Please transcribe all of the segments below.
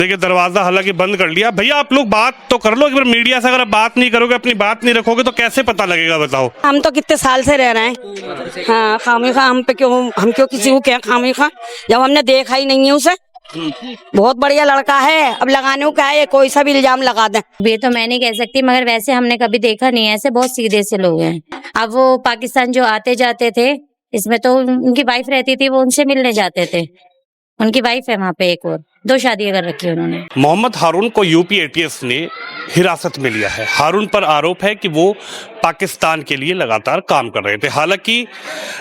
देखिए दरवाजा हालांकि बंद कर लिया। भैया आप लोग बात तो कर लो, एक बार मीडिया से अगर आप बात नहीं करोगे, अपनी बात नहीं रखोगे तो कैसे पता लगेगा बताओ। हम तो कितने साल से रह रहे हैं। हाँ, खामिखा हम पे क्यों, हम क्यों किसी को क्या खामिखा, जब हमने देखा ही नहीं है उसे। बहुत बढ़िया लड़का है, अब लगाने को क्या है, कोई सा भी इल्जाम लगा दें। ये तो मैं नहीं कह सकती, मगर वैसे हमने कभी देखा नहीं है, ऐसे बहुत सीधे से लोग हैं। अब वो पाकिस्तान जो आते जाते थे, इसमें तो उनकी वाइफ रहती थी, वो उनसे मिलने जाते थे। उनकी वाइफ है वहाँ पे, एक और 2 शादी कर रखी है उन्होंने। मोहम्मद हारून को यूपी एटीएस ने हिरासत में लिया है। हारून पर आरोप है कि वो पाकिस्तान के लिए लगातार काम कर रहे थे। हालांकि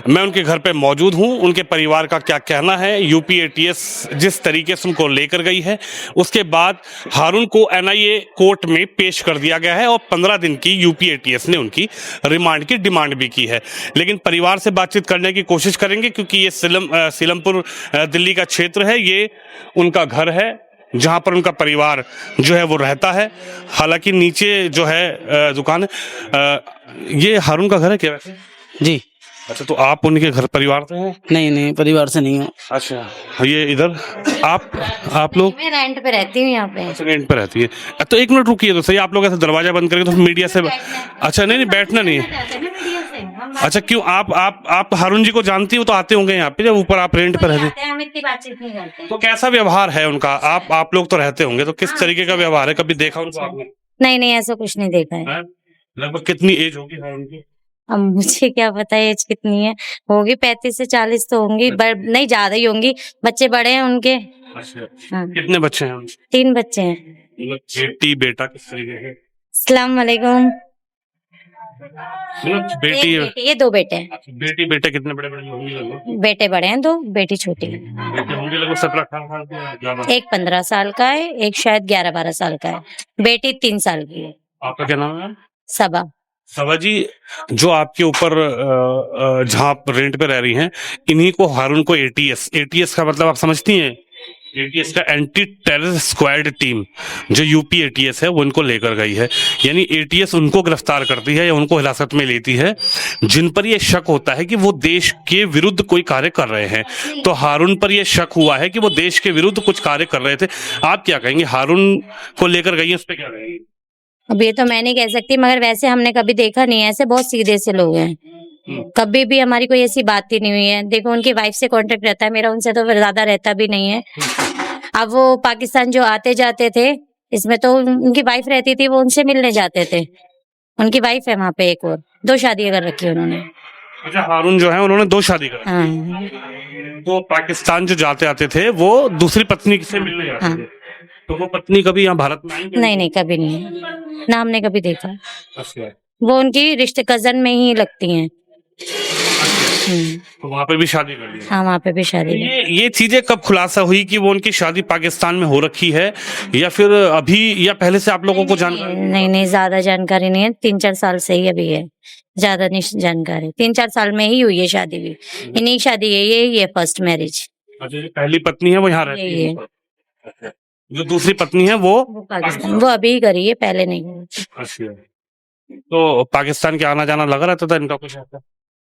मैं उनके घर पे मौजूद हूं, उनके परिवार का क्या कहना है, यूपी एटीएस जिस तरीके से उनको लेकर गई है, उसके बाद हारून को एनआईए कोर्ट में पेश कर दिया गया है और 15 दिन की यूपी एटीएस ने उनकी रिमांड की डिमांड भी की है। लेकिन परिवार से बातचीत करने की कोशिश करेंगे, क्योंकि ये सीलमपुर दिल्ली का क्षेत्र है, ये उनका घर है जहां पर उनका परिवार जो है वो रहता है। हालांकि नीचे जो है दुकान है। ये हारून का घर है क्या वैसे? जी। अच्छा, तो आप उनके घर परिवार से हैं? नहीं, परिवार से नहीं हूँ। अच्छा, ये इधर आप लोग? मैं रेंट पे रहती हूँ यहाँ पे। अच्छा, रेंट पे रहती है। तो एक मिनट रुकिए तो सही, आप लोग ऐसे दरवाजा बंद करके तो मीडिया से अच्छा नहीं बैठना नहीं है। अच्छा, क्यों आप हारून जी को जानती हो तो आते होंगे यहाँ पे, जब ऊपर आप रेंट पे रहते हैं। हम इतनी बातचीत नहीं करते। तो कैसा व्यवहार है उनका? आप लोग तो रहते होंगे, तो किस तरीके का व्यवहार है? कभी देखा उनको आपने? नहीं, ऐसा कुछ नहीं देखा है। लगभग कितनी एज होगी हारून की? अब मुझे क्या पता है एज कितनी है, होगी 35 से 40 तो होंगी, नहीं ज्यादा ही होंगी। बच्चे बड़े हैं उनके। अच्छा, हाँ। कितने बच्चे हैं उनके? 3 बच्चे हैं। बेटी बेटा किस तरीके के? अस्सलाम वालेकुम। बेटी ये 2 बेटे हैं। बेटी बेटे कितने बड़े बड़े होंगे लगभग? बेटे बड़े हैं 2, बेटी छोटी है। बेटे होंगे लगभग 17-18 साल के ज्यादा? एक 15 साल का है, एक शायद 11-12 साल का है। बेटी 3 साल की है। आपका क्या नाम है? सबा। सबा जी, जो आपके ऊपर जहाँ आप रेंट पे रह रही हैं, इन्हीं को हारून को एटीएस का मतलब आप समझती हैं? एटीएस का एंटी टेरर स्क्वाड टीम जो यूपी एटीएस है वो इनको लेकर गई है। यानी एटीएस उनको गिरफ्तार करती है या उनको हिरासत में लेती है जिन पर यह शक होता है कि वो देश के विरुद्ध कोई कार्य कर रहे हैं। तो हारून पर यह शक हुआ है कि वो देश के विरुद्ध कुछ कार्य कर रहे थे। आप क्या कहेंगे, हारून को लेकर गई है, उस पर क्या कहेंगे? अब ये तो मैं नहीं कह सकती, मगर वैसे हमने कभी देखा नहीं है, ऐसे बहुत सीधे से लोग हैं। कभी भी हमारी कोई ऐसी बात ही नहीं हुई है। देखो उनकी वाइफ से कांटेक्ट रहता है मेरा, उनसे तो ज्यादा रहता भी नहीं है। अब वो पाकिस्तान जो आते जाते थे, इसमें तो उनकी वाइफ रहती थी, वो उनसे मिलने जाते थे। उनकी वाइफ है वहाँ पे, एक और 2 शादी कर रखी है उन्होंने। अच्छा, हारून जो है उन्होंने 2 शादी कर। हाँ। तो पाकिस्तान जो जाते आते थे वो दूसरी पत्नी से मिलने जाते थे। तो वो पत्नी कभी यहाँ भारत में आई? नहीं, कभी नहीं, ना हमने कभी देखा। अच्छा। वो उनकी रिश्ते कजन में ही लगती हैं। तो वहाँ पे भी शादी कर ली? हाँ, वहाँ पे भी शादी। ये चीजें कब खुलासा हुई कि वो उनकी शादी पाकिस्तान में हो रखी है, या फिर अभी, या पहले से आप लोगों को जानकारी? नहीं, ज्यादा जानकारी नहीं है। 3-4 साल से ही अभी है, ज्यादा नहीं जानकारी। 3-4 साल में ही हुई है शादी भी। इन्हीं शादी है, ये फर्स्ट मैरिज। अच्छा, जो पहली पत्नी है वो यहाँ रहती है, जो दूसरी पत्नी है वो पाकिस्तान, वो अभी ही करी है, पहले नहीं करी। अच्छा, तो पाकिस्तान के आना जाना लगा रहता था इनका कुछ ऐसा?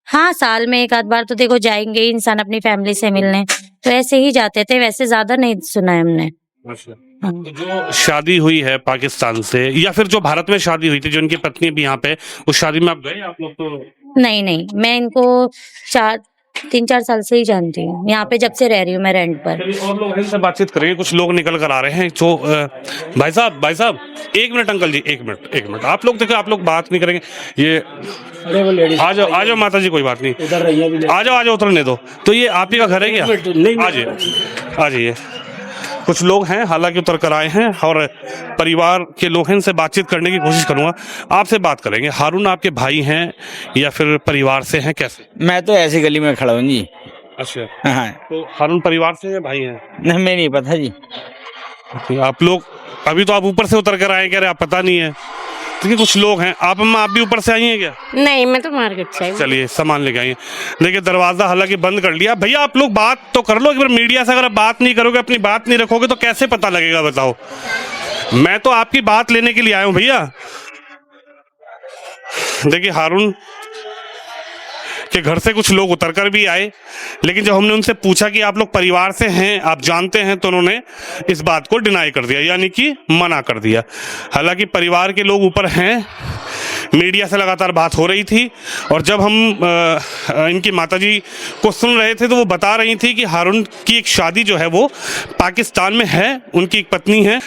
हाँ, साल में 1 आध बार तो देखो जाएंगे इंसान अपनी फैमिली से मिलने, तो ऐसे ही जाते थे, वैसे ज्यादा नहीं सुना है हमने। अच्छा, तो जो शादी हुई है पाकिस्तान से, या फिर जो भारत में शादी हुई थी, जो इनकी पत्नी भी यहाँ पे, उस शादी में आप गए आप लोग? तो नहीं, मैं इनको 3-4 साल से ही जानती हूँ, यहाँ पे जब से रह रही हूँ मैं रेंट पर। और लोग इनसे बातचीत करेंगे, कुछ लोग निकल कर आ रहे हैं। तो भाई साहब 1 मिनट अंकल जी, 1 मिनट आप लोग देखो, आप लोग बात नहीं करेंगे। ये आ जाओ माता जी, कोई बात नहीं, आ जाओ उतरने दो। तो ये आप ही का घर है क्या? आ जाइए। कुछ लोग हैं हालांकि उतर कर आए हैं और परिवार के लोग हैं, इनसे बातचीत करने की कोशिश करूंगा। आपसे बात करेंगे। हारून आपके भाई हैं या फिर परिवार से हैं, कैसे? मैं तो ऐसी गली में खड़ा हूँ जी। अच्छा, हाँ। तो हारून परिवार से हैं, भाई हैं? नहीं, मैं नहीं पता जी। आप लोग अभी तो आप ऊपर से उतर कर आए, कह रहे आप पता नहीं है। देखिए कुछ लोग हैं। आप अम्मा, आप भी ऊपर से आई हैं क्या? नहीं, मैं तो मार्केट से आई हूँ। चलिए सामान लेके आइए। देखिए दरवाजा हालांकि बंद कर लिया। भैया आप लोग बात तो कर लो, एक बार मीडिया से अगर आप बात नहीं करोगे, अपनी बात नहीं रखोगे तो कैसे पता लगेगा बताओ। मैं तो आपकी बात लेने के लिए आया हूं भैया। देखिए हारून कि घर से कुछ लोग उतरकर भी आए, लेकिन जब हमने उनसे पूछा कि आप लोग परिवार से हैं, आप जानते हैं, तो उन्होंने इस बात को डिनाई कर दिया, यानी कि मना कर दिया। हालांकि परिवार के लोग ऊपर हैं, मीडिया से लगातार बात हो रही थी, और जब हम इनकी माताजी को सुन रहे थे तो वो बता रही थी कि हारून की एक शादी जो है वो पाकिस्तान में है, उनकी एक पत्नी है।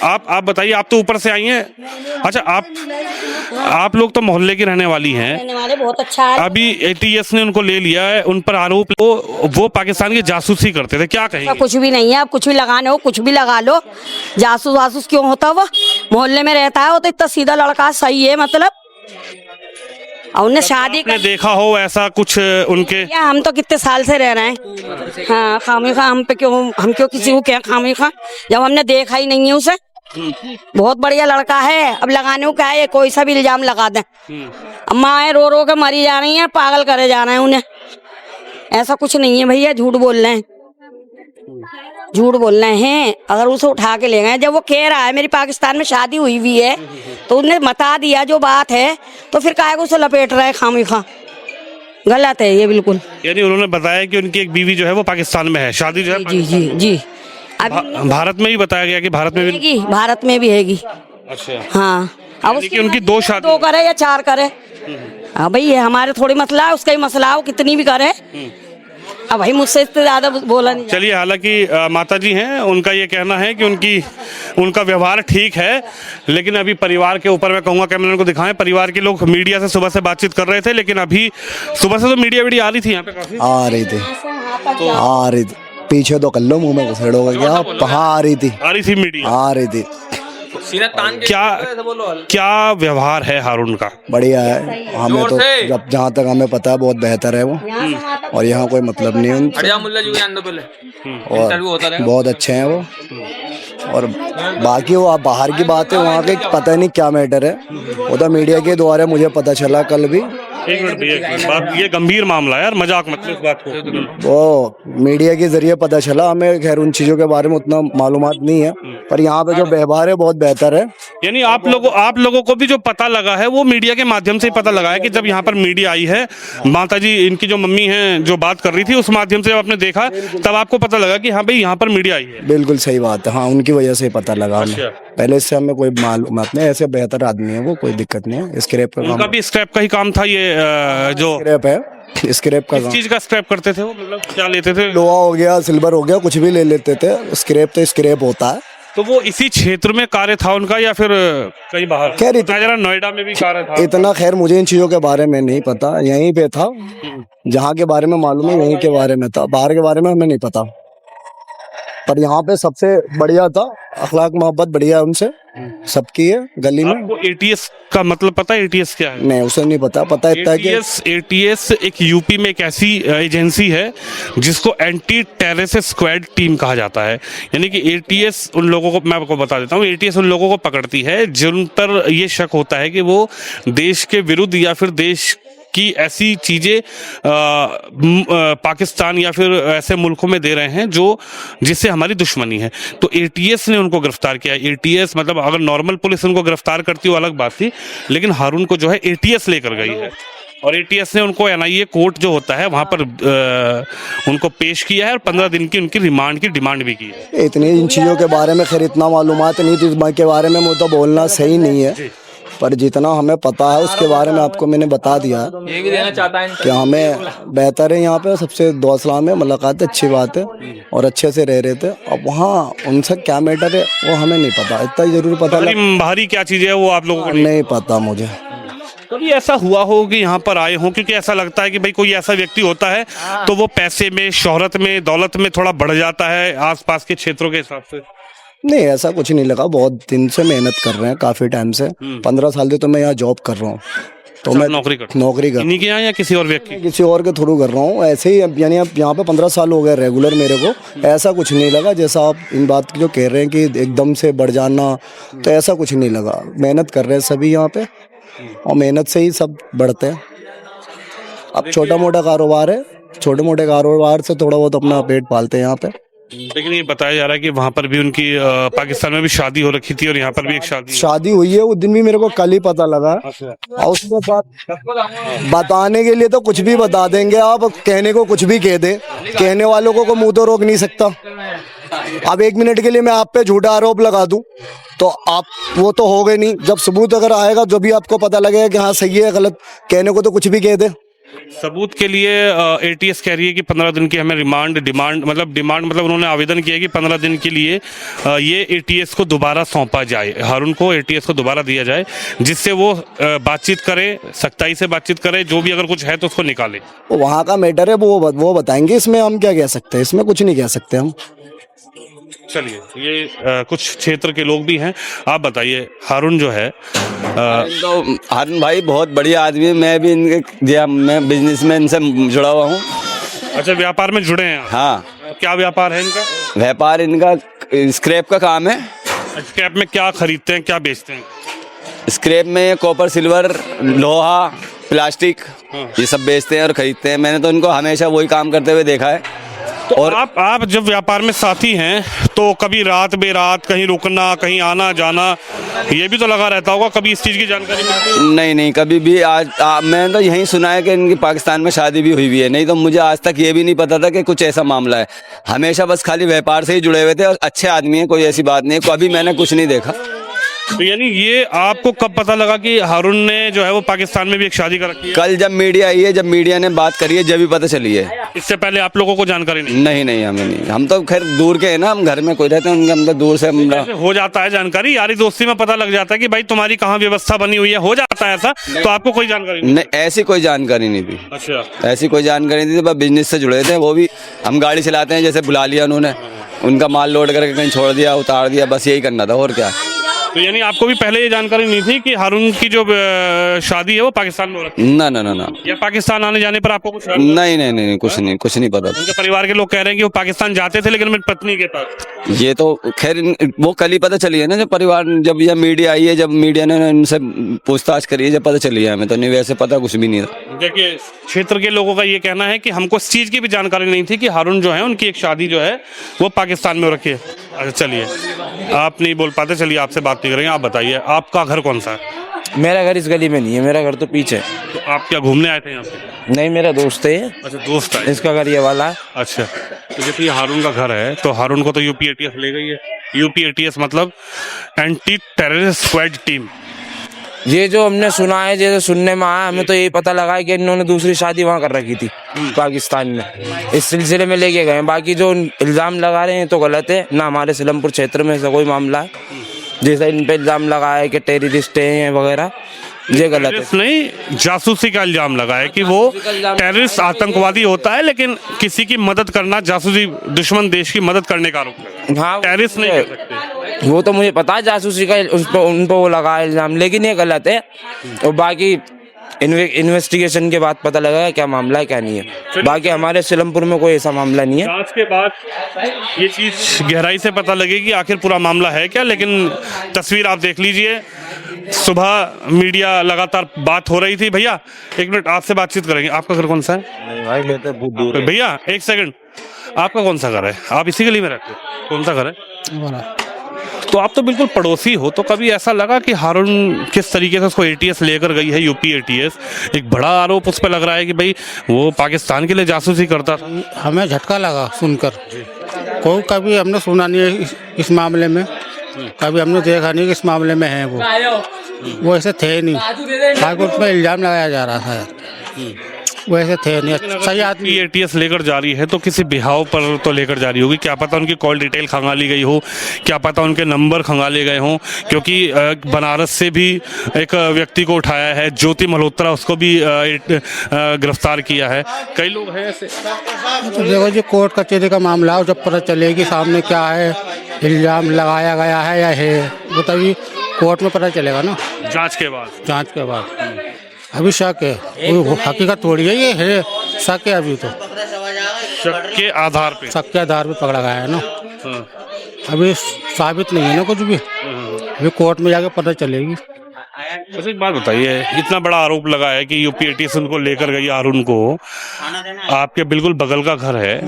आप बताइए, आप तो ऊपर से आई हैं। अच्छा, आप लोग तो मोहल्ले की रहने वाली हैं। रहने वाले बहुत अच्छा है। अभी एटीएस ने उनको ले लिया है, उन पर आरोप वो पाकिस्तान की जासूसी करते थे, क्या कहेंगे? कुछ भी नहीं है, आप कुछ भी लगाने हो, कुछ भी लगा लो, जासूस वासूस क्यों होता? वो मोहल्ले में रहता है, वो तो इतना सीधा लड़का सही है, मतलब और उन्हें शादी आपने देखा हो ऐसा कुछ उनके? या हम तो कितने साल से रह रहे हैं। हाँ, खामिखा हम क्यों किसी को क्या खामिखा, जब हमने देखा ही नहीं है उसे। बहुत बढ़िया लड़का है, अब लगाने को क्या है, कोई सा भी इल्जाम लगा दें। अब माँ रो रो के मरी जा रही है, पागल करे जा रहे हैं उन्हें। ऐसा कुछ नहीं है भैया, झूठ बोल रहे हैं, झूठ बोल रहे हैं। अगर उसे उठा के ले गए, जब वो कह रहा है मेरी पाकिस्तान में शादी हुई हुई है, तो उन्हें बता दिया जो बात है, तो फिर काहे को उसे लपेट रहा है खामिखा? गलत है ये बिल्कुल। यानी उन्होंने बताया कि उनकी एक बीवी जो है वो पाकिस्तान में है, शादी जो है जी जी जी। अभी भारत में ही बताया गया कि भारत में भी। हैगी, भारत में भी हैगी। अच्छा। हाँ, अब यानी कि उनकी दो शादी, 2 करे या 4 करे, हाँ भाई, ये हमारे थोड़ी मसला है, उसका ही मसला है, वो कितनी भी करे। अब भाई मुझसे इतने ज्यादा बोला नहीं। चलिए, हालांकि माता जी हैं, उनका ये कहना है कि उनका व्यवहार ठीक है, लेकिन अभी परिवार के ऊपर, मैं कहूँगा कैमरे को दिखाएं, परिवार के लोग मीडिया से सुबह से बातचीत कर रहे थे, लेकिन अभी सुबह से तो मीडिया आ रही थी यहाँ पे काफी। आ रही थी पीछे तो कर लो, मुंह में घुसेड़ोगे क्या? आ रही थी मीडिया, आ रही थी। क्या व्यवहार है हारून का? बढ़िया है, हमें तो जब जहाँ तक हमें पता है बहुत बेहतर है वो, और यहाँ कोई मतलब नहीं है उनसे, और बहुत अच्छे हैं वो। और बाकी वो आप बाहर की बात है, वहाँ के पता नहीं क्या मैटर है, वो तो मीडिया के द्वारा मुझे पता चला कल भी। एक मिनट भैया, ये गंभीर मामला है यार, मजाक मत इस बात को। वो मीडिया के जरिए पता चला हमें, खैर उन चीजों के बारे में उतना मालूमात नहीं है, पर यहाँ पे जो व्यवहार है बहुत बेहतर है। यानी आप लोगों को भी जो पता लगा है वो मीडिया के माध्यम से ही पता लगा है, कि जब यहाँ पर मीडिया आई है, माताजी इनकी जो मम्मी हैं जो बात कर रही थी, उस माध्यम से जब आपने देखा तब आपको पता लगा कि हाँ भाई यहाँ पर मीडिया आई है। बिल्कुल सही बात है, हाँ, उनकी वजह से पता लगा हमें। पहले से हमें कोई मालूमात नहीं, ऐसे बेहतर आदमी है वो, कोई दिक्कत नहीं है। स्क्रैप का काम, उनका भी स्क्रैप का ही काम था ये, जो स्क्रैप है, स्क्रैप का किस चीज का स्क्रैप करते थे वो, मतलब क्या लेते थे? लोहा हो गया, सिल्वर हो गया, कुछ भी ले लेते थे। स्क्रैप तो स्क्रैप होता है। तो वो इसी क्षेत्र में कार्य था उनका या फिर कहीं बाहर? खैर जरा नोएडा में भी कार्य था। इतना खैर मुझे इन चीजों के बारे में नहीं पता, यहीं पे था, जहाँ के बारे में मालूम है यहीं के बारे में था, बाहर के बारे में हमें नहीं पता। पर यहाँ पे सबसे बढ़िया था, अखलाक मोहब्बत बढ़िया है उनसे, सबकी है गली में। आपको एटीएस का मतलब पता है? एटीएस क्या है? नहीं, उसे नहीं पता। पता इतना है कि एटीएस एक यूपी में एक ऐसी एजेंसी है जिसको एंटी टेररिस्ट स्क्वाड टीम कहा जाता है। यानी कि एटीएस उन लोगों को, मैं आपको बता देता हूँ, एटीएस उन लोगों को पकड़ती है जिन पर ये शक होता है कि वो देश के विरुद्ध या फिर देश की ऐसी चीज़ें पाकिस्तान या फिर ऐसे मुल्कों में दे रहे हैं जो जिससे हमारी दुश्मनी है। तो एटीएस ने उनको गिरफ्तार किया। एटीएस मतलब अगर नॉर्मल पुलिस उनको गिरफ्तार करती हो अलग बात थी, लेकिन हारून को जो है एटीएस लेकर गई है, और एटीएस ने उनको एनआईए कोर्ट जो होता है वहाँ पर उनको पेश किया है, और 15 दिन की उनकी रिमांड की डिमांड भी की है। इतनी इन चीज़ों के बारे में खैर इतना मालूमात नहीं थी, इसके बारे में मुझे तो बोलना सही नहीं है, पर जितना हमें पता है उसके बारे में आपको मैंने बता दिया है। ये भी देना चाहता है कि हमें बेहतर है यहाँ पे, सबसे दो सलाम है, मुलाकात अच्छी बात है, और अच्छे से रह रहे थे। अब वहाँ उनसे क्या मैटर है वो हमें नहीं पता, इतना जरूर पता बाहरी क्या चीज़ है वो आप लोगों को नहीं पता मुझे। कभी ऐसा हुआ हो कि यहाँ पर आए हों? क्योंकि ऐसा लगता है कि भाई कोई ऐसा व्यक्ति होता है तो वो पैसे में, शोहरत में, दौलत में थोड़ा बढ़ जाता है आसपास के क्षेत्रों के हिसाब से। नहीं, ऐसा कुछ नहीं लगा, बहुत दिन से मेहनत कर रहे हैं, काफी टाइम से, 15 साल से तो मैं यहाँ जॉब कर रहा हूँ। तो मैं नौकरी कर इन्हीं के यहाँ या किसी और व्यक्ति? किसी और के थ्रू कर रहा हूँ ऐसे ही। यानी अब यहाँ पे 15 साल हो गए रेगुलर मेरे को, ऐसा कुछ नहीं लगा जैसा आप इन बात की जो कह रहे हैं कि एकदम से बढ़ जाना, तो ऐसा कुछ नहीं लगा। मेहनत कर रहे हैं सभी यहाँ पे, और मेहनत से ही सब बढ़ते हैं। अब छोटा मोटा कारोबार है, छोटे मोटे कारोबार से थोड़ा बहुत अपना पेट पालते हैं यहाँ पे। लेकिन ये बताया जा रहा है कि वहां पर भी उनकी पाकिस्तान में भी शादी हो रखी थी और यहाँ पर भी एक शादी शादी हुई है, वो दिन भी मेरे को कल ही पता लगा। और उसके बाद बताने के लिए तो कुछ भी बता देंगे आप, कहने को कुछ भी कह दे, कहने वालों को मुंह तो रोक नहीं सकता। अब 1 मिनट के लिए मैं आप पे झूठा आरोप लगा दूं तो आप वो तो हो गए नहीं। जब सबूत अगर आएगा जो भी आपको पता लगेगा कि हाँ सही है गलत, कहने को तो कुछ भी कह दे। सबूत के लिए एटीएस कह रही है कि 15 दिन की हमें डिमांड मतलब उन्होंने आवेदन किया कि 15 दिन के लिए ये एटीएस को दोबारा सौंपा जाए, हारून को एटीएस को दोबारा दिया जाए, जिससे वो बातचीत करे, सख्ताई से बातचीत करे, जो भी अगर कुछ है तो उसको निकाले। वहाँ का मैटर है, वो बताएंगे, इसमें हम क्या कह सकते हैं, इसमें कुछ नहीं कह सकते हम। चलिए, ये कुछ क्षेत्र के लोग भी हैं, आप बताइए। हारून जो है तो हारून भाई बहुत बढ़िया आदमी है, मैं भी मैं बिजनेस में इनसे जुड़ा हुआ हूँ। अच्छा, व्यापार में जुड़े हैं? हाँ। क्या व्यापार है इनका? व्यापार इनका स्क्रैप का काम है। स्क्रैप में क्या खरीदते हैं, क्या बेचते हैं? स्क्रैप में कॉपर, सिल्वर, लोहा, प्लास्टिक, ये सब बेचते हैं और खरीदते हैं। मैंने तो इनको हमेशा वही काम करते हुए देखा है। तो और आप जब व्यापार में साथी हैं तो कभी रात बेरात कहीं रुकना, कहीं आना जाना, ये भी तो लगा रहता होगा, कभी इस चीज़ की जानकारी मिलती है? नहीं, कभी भी। मैंने तो यही सुना है कि इनकी पाकिस्तान में शादी भी हुई है, नहीं तो मुझे आज तक ये भी नहीं पता था कि कुछ ऐसा मामला है। हमेशा बस खाली व्यापार से ही जुड़े हुए थे और अच्छे आदमी हैं, कोई ऐसी बात नहीं है, कभी मैंने कुछ नहीं देखा। तो यानी ये आपको कब पता लगा कि हारून ने जो है वो पाकिस्तान में भी एक शादी कर रखी है? कल जब मीडिया आई है, जब मीडिया ने बात करी है, जब भी पता चली है। इससे पहले आप लोगों को जानकारी नहीं? नहीं, हमें नहीं। हम तो खैर दूर के हैं ना, हम घर में कोई रहते हैं, हम तो दूर से हो जाता है जानकारी, यारी दोस्ती में पता लग जाता है कि भाई तुम्हारी कहाँ व्यवस्था बनी हुई है, हो जाता है ऐसा। तो आपको कोई जानकारी नहीं? ऐसी कोई जानकारी नहीं थी। अच्छा, ऐसी कोई जानकारी नहीं थी, बस बिजनेस से जुड़े थे। वो भी हम गाड़ी चलाते हैं, जैसे बुला लिया उन्होंने, उनका माल लोड करके कहीं छोड़ दिया, उतार दिया, बस यही करना था, और क्या। तो यानी आपको भी पहले ये जानकारी नहीं थी कि हारून की जो शादी है वो पाकिस्तान में हो रखी है? ना। या पाकिस्तान आने जाने पर आपको कुछ नहीं, कुछ नहीं पता। उनके परिवार के लोग कह रहे हैं कि वो पाकिस्तान जाते थे लेकिन मेरी पत्नी के पास। ये तो खैर वो कल ही पता चली है ना, जब परिवार, जब यह मीडिया आई है, जब मीडिया ने उनसे पूछताछ करी है, जब पता चली है। हमें तो नहीं, वैसे पता कुछ भी नहीं था। देखिए, क्षेत्र के लोगों का ये कहना है कि हमको इस चीज़ की भी जानकारी नहीं थी कि हारून जो है उनकी एक शादी जो है वो पाकिस्तान में हो रखी है। अच्छा, चलिए, आप नहीं बोल पाते, चलिए आपसे बात नहीं करेंगे। आप बताइए, आपका घर कौन सा है? मेरा घर इस गली में नहीं है, मेरा घर तो पीछे है। तो आप क्या घूमने आए थे यहाँ पे? नहीं, मेरा दोस्त है। अच्छा, दोस्त है, इसका घर ये वाला है। अच्छा, तो जैसे ये हारून का घर है, तो हारून को तो यूपी एटीएस ले गई है। यूपी एटीएस मतलब एंटी टेररिस्ट स्क्वाड टीम। ये जो हमने सुना है, जैसे सुनने में आया, हमें तो यही पता लगा है कि इन्होंने दूसरी शादी वहाँ कर रखी थी पाकिस्तान में, इस सिलसिले में लेके गए। बाकी जो इल्ज़ाम लगा रहे हैं तो गलत है ना, हमारे सिलमपुर क्षेत्र में ऐसा कोई मामला है जैसा इन पे इल्ज़ाम लगा है कि टेररिस्ट हैं वगैरह, ये गलत है। नहीं, जासूसी का इल्जाम लगा है कि वो टेररिस्ट आतंकवादी होता है, लेकिन किसी की मदद करना, जासूसी, दुश्मन देश की मदद करने का आरोप है। हाँ, टेररिस्ट नहीं कर सकते। वो तो मुझे पता है, जासूसी का उन पर वो लगा है इल्ज़ाम, लेकिन ये गलत है। और बाकी इन्वेस्टिगेशन के बाद पता लगा क्या मामला है क्या नहीं है। बाकी हमारे सिलमपुर में कोई ऐसा मामला नहीं है। जांच के बाद ये चीज गहराई से पता लगेगी आखिर पूरा मामला है क्या। लेकिन तस्वीर आप देख लीजिए, सुबह मीडिया लगातार बात हो रही थी। भैया, 1 मिनट, आपसे बातचीत करेंगे। आपका घर कौन सा है? भाई मैं तो बहुत दूर है। भैया 1 सेकंड, आपका कौन सा घर है? आप इसी गली में रहते हो? कौन सा घर है? तो आप तो बिल्कुल पड़ोसी हो, तो कभी ऐसा लगा कि हारून किस तरीके से उसको एटीएस लेकर गई है, यूपी एटीएस? एक बड़ा आरोप उस पर लग रहा है कि भाई वो पाकिस्तान के लिए जासूसी करता था। हमें झटका लगा सुनकर, कोई कभी हमने सुना नहीं है इस मामले में, कभी हमने देखा नहीं कि इस मामले में है वो ऐसे थे नहीं। हाईकोर्ट में इल्ज़ाम लगाया जा रहा था, वैसे थे नहीं। सही आदमी एटीएस लेकर जा रही है तो किसी बिहाव पर तो लेकर जा रही होगी, क्या पता उनकी कॉल डिटेल खंगाली गई हो, क्या पता उनके नंबर खंगाले गए हों। क्योंकि बनारस से भी एक व्यक्ति को उठाया है, ज्योति मल्होत्रा, उसको भी गिरफ्तार किया है। कई लोग हैं ऐसे। तो देखो जी, कोर्ट कचहरी का मामला है, जब पता चलेगी सामने क्या है, इल्ज़ाम लगाया गया है या है, वो तभी कोर्ट में पता चलेगा ना, जाँच के बाद। अभी शक है, कोई हकीकत थोड़ी है, ये है शक है। अभी तो शक के आधार पे पकड़ा गया है ना। अभी साबित नहीं है ना कुछ भी, अभी कोर्ट में जाके पता चलेगी। अच्छा एक बात बताइए, इतना बड़ा आरोप लगा है कि यूपी एटीएस उनको लेकर गई हारून को, आपके बिल्कुल बगल का घर है,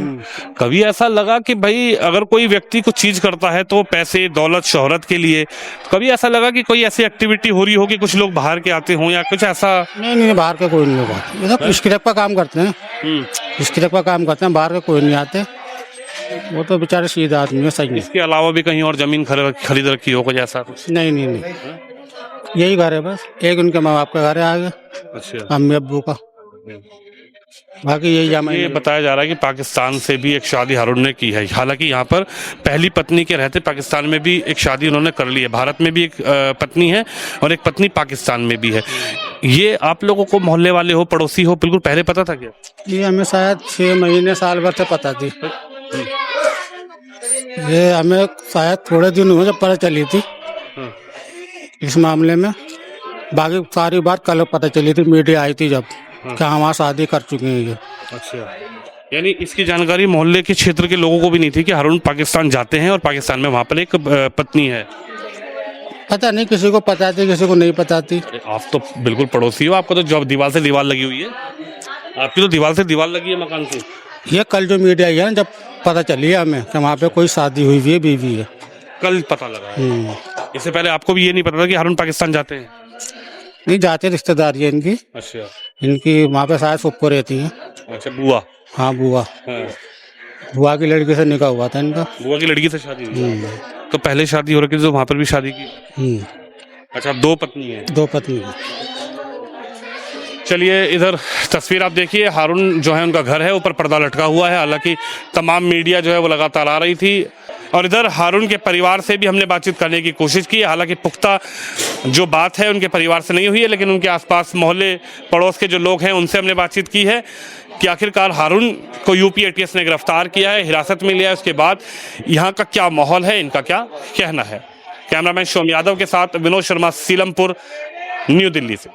कभी ऐसा लगा कि भाई अगर कोई व्यक्ति कुछ चीज करता है तो पैसे दौलत शोहरत के लिए, कभी ऐसा लगा कि कोई ऐसी एक्टिविटी हो रही हो कि कुछ लोग बाहर के आते हों या कुछ ऐसा? नहीं, बाहर का कोई नहीं होगा, ये तो स्क्रैप का काम करते हैं, स्क्रैप का काम करते हैं, बाहर के कोई नहीं आते, वो तो बेचारे सीधा आदमी है, सही है। इसके अलावा भी कहीं और जमीन खरीद रखी हो कुछ ऐसा कुछ? नहीं, यही घर है बस, एक उनके माँ बाप का घर है आगे, अच्छा, अम्मी अब्बू का, बाकी यही जमा। ये बताया जा रहा है कि पाकिस्तान से भी एक शादी हारून ने की है, हालांकि यहाँ पर पहली पत्नी के रहते पाकिस्तान में भी एक शादी उन्होंने कर ली है, भारत में भी एक पत्नी है और एक पत्नी पाकिस्तान में भी है। ये आप लोगों को मोहल्ले वाले हो, पड़ोसी हो, बिल्कुल पहले पता था क्या? ये हमें शायद 6 महीने साल भर से पता थी, ये हमें शायद थोड़े दिन हुए जब पता चली थी इस मामले में, बाकी सारी बात कल पता चली थी, मीडिया आई थी जब कि हम वहाँ शादी कर चुके हैं ये। अच्छा, यानी इसकी जानकारी मोहल्ले के क्षेत्र के लोगों को भी नहीं थी कि हारून पाकिस्तान जाते हैं और पाकिस्तान में वहाँ पर एक पत्नी है? पता नहीं, किसी को पता थी किसी को नहीं पता थी। आप तो बिल्कुल पड़ोसी हो, आपका तो जब दीवार से दीवार लगी हुई है, आपकी तो दीवार से दीवार लगी है मकान से। ये कल जो मीडिया आई है ना, जब पता चली है हमें कि वहाँ पे कोई शादी हुई है, बीवी है, कल पता लगा है। इससे पहले आपको भी ये नहीं पता था कि हारून पाकिस्तान जाते हैं? नहीं जाते, रिश्तेदारी है इनकी, अच्छा, इनकी वहाँ पे शायद फुप्पो रहती है। अच्छा, बुआ? हाँ बुआ, हाँ, बुआ की लड़की से निकाह हुआ था इनका। बुआ की लड़की से शादी हुई? तो पहले शादी हो रखी थी तो वहाँ पर भी शादी की? अच्छा, 2 पत्नी है? 2 पत्नी। चलिए, इधर तस्वीर आप देखिए, हारून जो है उनका घर है, ऊपर पर्दा लटका हुआ है, हालांकि तमाम मीडिया जो है वो लगातार आ रही थी। और इधर हारून के परिवार से भी हमने बातचीत करने की कोशिश की, हालांकि पुख्ता जो बात है उनके परिवार से नहीं हुई है, लेकिन उनके आसपास मोहल्ले पड़ोस के जो लोग हैं उनसे हमने बातचीत की है कि आखिरकार हारून को यूपी एटीएस ने गिरफ्तार किया है, हिरासत में लिया है, उसके बाद यहाँ का क्या माहौल है, इनका क्या कहना है। कैमरामैन शोम यादव के साथ विनोद शर्मा, सीलमपुर, न्यू दिल्ली से।